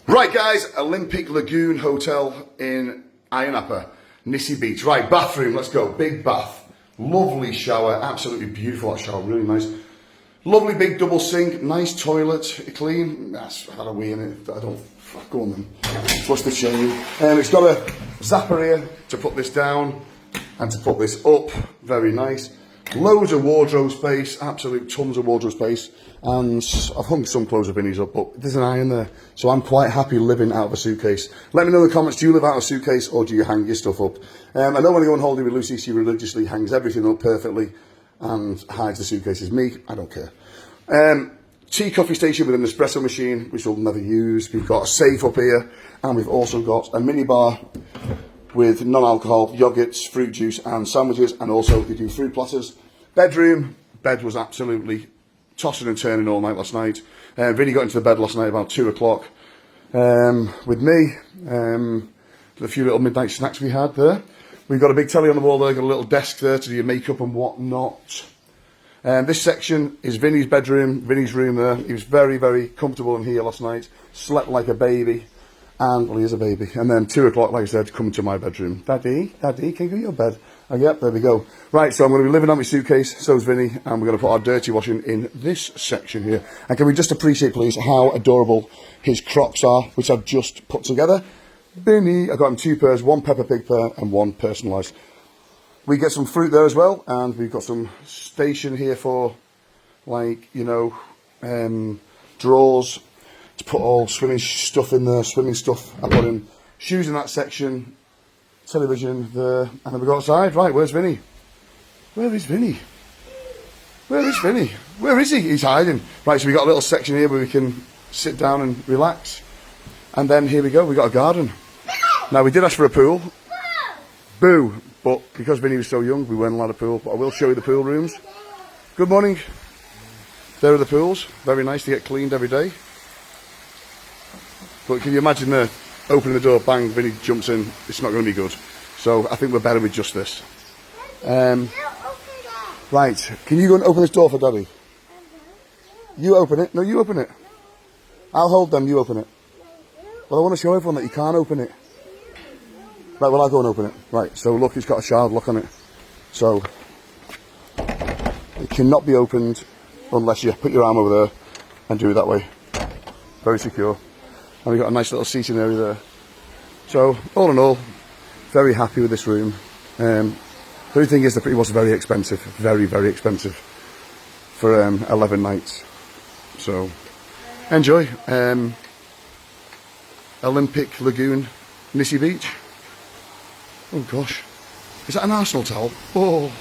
Right guys, Olympic Lagoon Hotel in Ayia Napa, Nissi Beach. Right, bathroom, let's go. Big bath, lovely shower, absolutely beautiful that shower, really nice. Lovely big double sink, nice toilet, clean. That's had a wee in it, I don't, go on then. Flush the chain. It's got a zapper here to put this down and to put this up, very nice. Loads of wardrobe space, absolute tons of wardrobe space, and I've hung some clothes of Vinnie's up, but there's an iron there, so I'm quite happy living out of a suitcase. Let me know in the comments, do you live out of a suitcase or do you hang your stuff up? I know when I go on holiday with Lucy, she religiously hangs everything up perfectly and hides the suitcases. Me, I don't care. Tea coffee station with an espresso machine, which we'll never use. We've got a safe up here, and we've also got a mini bar with non-alcohol, yogurts, fruit juice and sandwiches, and also they do fruit platters. Bedroom, bed was absolutely tossing and turning all night last night. Vinny got into the bed last night about 2 o'clock with me. A few little midnight snacks we had there. We've got a big telly on the wall there, got a little desk there to do your makeup and whatnot. This section is Vinny's bedroom, Vinny's room there. He was very, very comfortable in here last night, slept like a baby. And, well, he is a baby. And then 2 o'clock, like I said, coming to my bedroom. Daddy, can you go to your bed? Oh, yep, there we go. Right, so I'm going to be living out my suitcase, so's Vinny, and we're going to put our dirty washing in this section here. And can we just appreciate, please, how adorable his Crocs are, which I've just put together. Vinny, I got him 2 pairs, 1 Peppa Pig pair and 1 personalised. We get some fruit there as well, and we've got some station here for, like, you know, drawers, to put all swimming stuff in there, swimming stuff. I put in shoes in that section, television there, and then we go outside. Right, where's Vinny? Where is Vinny? Where is Vinny? Where is he? He's hiding. Right, so we got a little section here where we can sit down and relax. And then here we go, we got a garden. Now we did ask for a pool. Boo! But because Vinny was so young, we weren't allowed a pool. But I will show you the pool rooms. Good morning. There are the pools. Very nice to get cleaned every day. But can you imagine opening the door, bang, Vinny jumps in. It's not going to be good. So I think we're better with just this. Right, can you go and open this door for Daddy? You open it. No, you open it. I'll hold them, you open it. Well, I want to show everyone that you can't open it. Right, well, I'll go and open it. Right, so look, it's got a shard lock on it. So it cannot be opened unless you put your arm over there and do it that way. Very secure. And we've got a nice little seating area there. So, all in all, very happy with this room. The only thing is that it was very expensive. Very, very expensive for 11 nights. So, enjoy. Olympic Lagoon, Nissi Beach. Oh gosh. Is that an Arsenal towel? Oh.